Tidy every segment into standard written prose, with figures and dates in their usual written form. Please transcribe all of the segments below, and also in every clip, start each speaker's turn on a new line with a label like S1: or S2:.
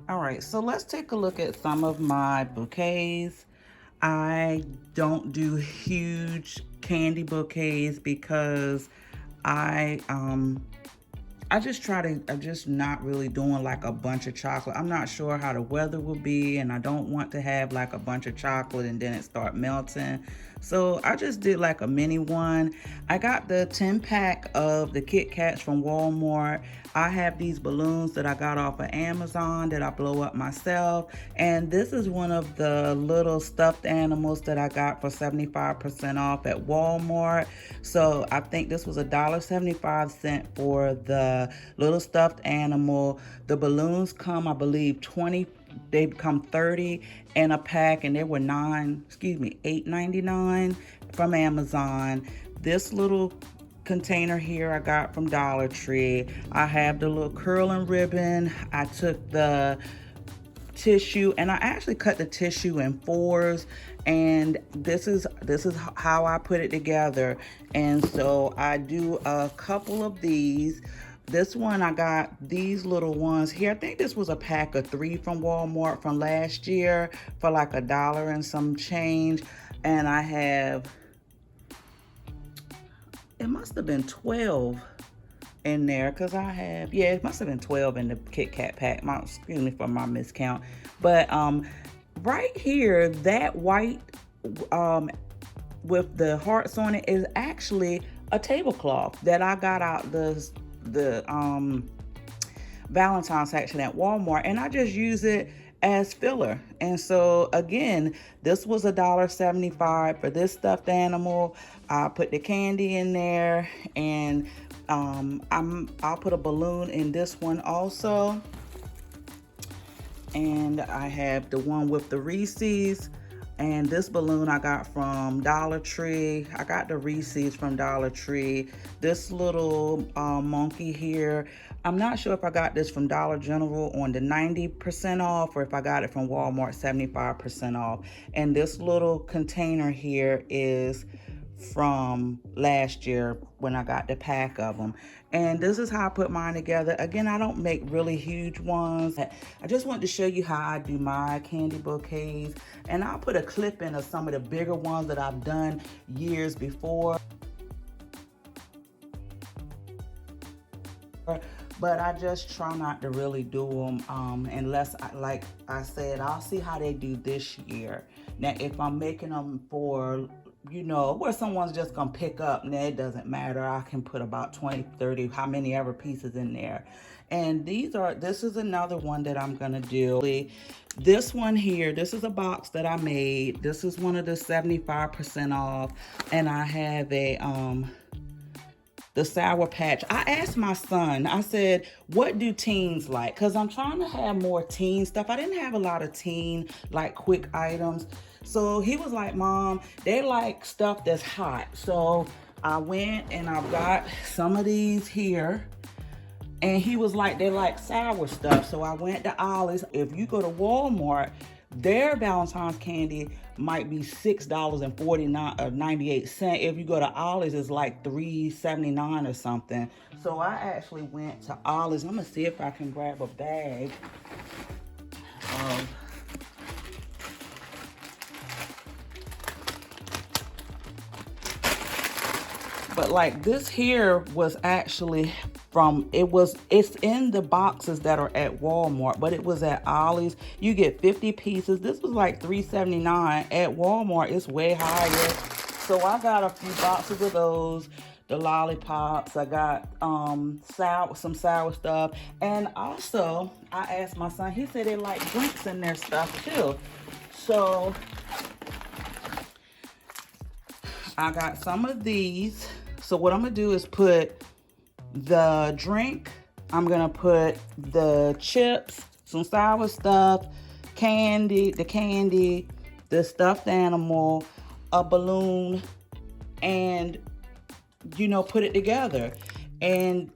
S1: All right, so let's take a look at some of my bouquets. I don't do huge candy bouquets because I um I just try to, I'm just not really doing like a bunch of chocolate. I'm not sure how the weather will be, and I don't want to have like a bunch of chocolate and then it start melting. So I just did like a mini one. I got the 10 pack of the Kit Kats from Walmart. I have these balloons that I got off of Amazon that I blow up myself. And this is one of the little stuffed animals that I got for 75% off at Walmart. So I think this was $1.75 for the little stuffed animal. The balloons come, I believe, 20, they become 30 in a pack, and they were $8.99 from Amazon. This little container here I got from Dollar Tree. I have the little curling ribbon. I took the tissue and I actually cut the tissue in fours, and this is how I put it together. And so I do a couple of these. This one, I got these little ones here. I think this was a pack of 3 from Walmart from last year for like $1 and some change. And I have, it must have been 12 in there because I have, yeah, it must have been 12 in the Kit Kat pack. Excuse me for my miscount. But right here, that white um with the hearts on it is actually a tablecloth that I got out the Valentine section at Walmart, and I just use it as filler. And so again, this was $1.75 for this stuffed animal. I put the candy in there, and I'll put a balloon in this one also. And I have the one with the Reese's. And this balloon I got from Dollar Tree. I got the Reese's from Dollar Tree. This little monkey here, I'm not sure if I got this from Dollar General on the 90% off or if I got it from Walmart 75% off. And this little container here is from last year when I got the pack of them. And this is how I put mine together. Again, I don't make really huge ones. I just wanted to show you how I do my candy bouquets. And I'll put a clip in of some of the bigger ones that I've done years before. But I just try not to really do them unless, like I said, I'll see how they do this year. Now, if I'm making them for, where someone's just gonna pick up, now it doesn't matter. I can put about 20, 30, how many ever pieces in there. And this is another one that I'm gonna do. This one here, this is a box that I made. This is one of the 75% off. And I have the Sour Patch. I asked my son, I said, what do teens like? Because I'm trying to have more teen stuff. I didn't have a lot of teen, like, quick items. So he was like, Mom, they like stuff that's hot. So I went and I got some of these here. And he was like, they like sour stuff. So I went to Ollie's. If you go to Walmart, their Valentine's candy might be $6.98. If you go to Ollie's, it's like $3.79 or something. So I actually went to Ollie's. I'm gonna see if I can grab a bag of but like this here was actually it's in the boxes that are at Walmart, but it was at Ollie's. You get 50 pieces. This was like $3.79. At Walmart, it's way higher. So I got a few boxes of those. The lollipops. I got some sour stuff. And also, I asked my son, he said they like drinks in their stuff too. So I got some of these. So what I'm gonna do is put the drink, I'm gonna put the chips, some sour stuff, the candy, the stuffed animal, a balloon, and put it together. And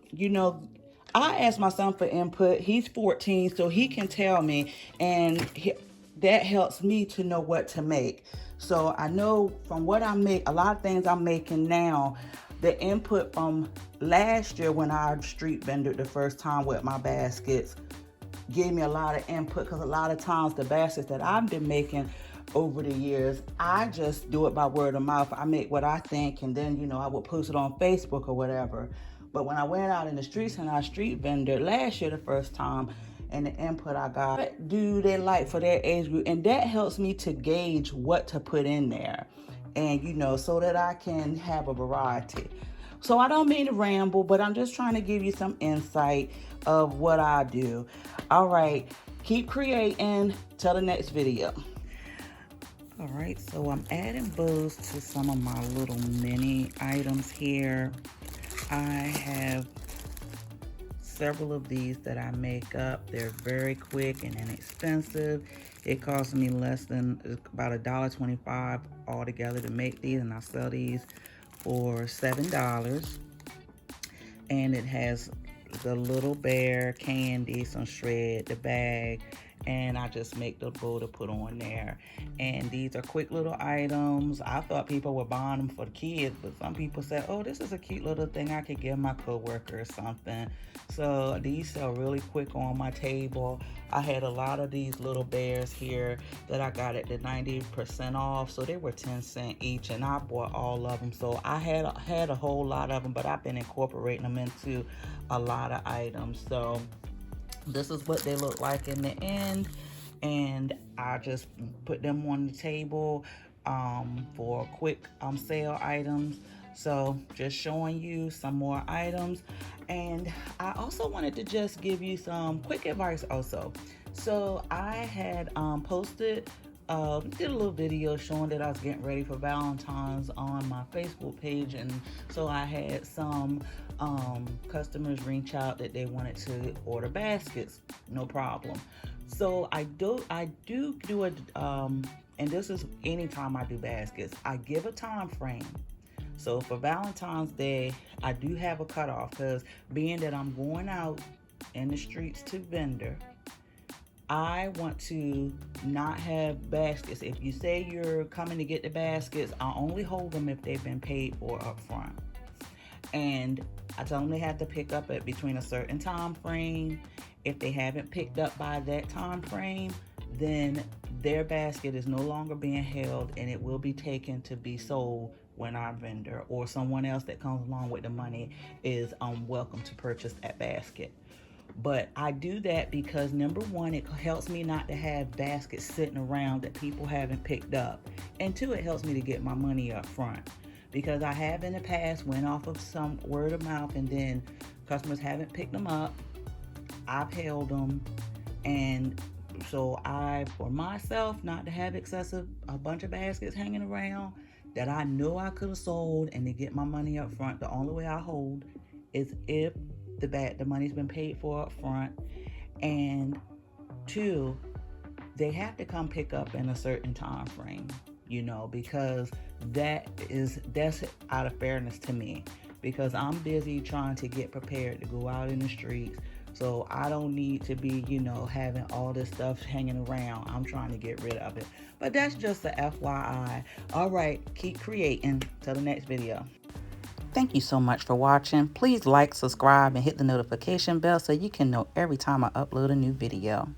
S1: I asked my son for input. He's 14, so he can tell me, and that helps me to know what to make. So I know from what I make, a lot of things I'm making now, the input from last year when I street vended the first time with my baskets, gave me a lot of input, because a lot of times the baskets that I've been making over the years, I just do it by word of mouth. I make what I think, and then I would post it on Facebook or whatever. But when I went out in the streets and I street vendor last year, the first time, and the input I got, what do they like for their age group? And that helps me to gauge what to put in there, and so that I can have a variety. So I don't mean to ramble, but I'm just trying to give you some insight of what I do. All right, keep creating. Till the next video. All right, so I'm adding bows to some of my little mini items here. I have several of these that I make up. They're very quick and inexpensive. It costs me less than about $1.25 altogether to make these, and I sell these for $7. And it has the little bear candy, some shred, the bag, and I just make the bow to put on there. And these are quick little items. I thought people were buying them for the kids, but some people said, oh, this is a cute little thing I could give my coworker or something. So these sell really quick on my table. I had a lot of these little bears here that I got at the 90% off, so they were 10 cents each, and I bought all of them. So I had a whole lot of them, but I've been incorporating them into a lot of items. So this is what they look like in the end, and I just put them on the table for quick sale items. So just showing you some more items. And I also wanted to just give you some quick advice also. So I had posted did a little video showing that I was getting ready for Valentine's on my Facebook page, and so I had some customers reach out that they wanted to order baskets. No problem. So I do it, and this is anytime I do baskets, I give a time frame. So for Valentine's Day, I do have a cutoff, because being that I'm going out in the streets to vendor, I want to not have baskets. If you say you're coming to get the baskets, I only hold them if they've been paid for up front. And I tell them they have to pick up at between a certain time frame. If they haven't picked up by that time frame, then their basket is no longer being held, and it will be taken to be sold when our vendor or someone else that comes along with the money is welcome to purchase that basket. But I do that because, number one, it helps me not to have baskets sitting around that people haven't picked up. And two, it helps me to get my money up front. Because I have in the past went off of some word of mouth, and then customers haven't picked them up. I've held them. And so for myself, not to have a bunch of baskets hanging around that I know I could have sold, and to get my money up front, the only way I hold is if the money's been paid for up front. And two, they have to come pick up in a certain time frame, because that's out of fairness to me, because I'm busy trying to get prepared to go out in the streets. So I don't need to be, having all this stuff hanging around. I'm trying to get rid of it. But that's just a FYI. All right, keep creating. Till the next video. Thank you so much for watching. Please like, subscribe, and hit the notification bell so you can know every time I upload a new video.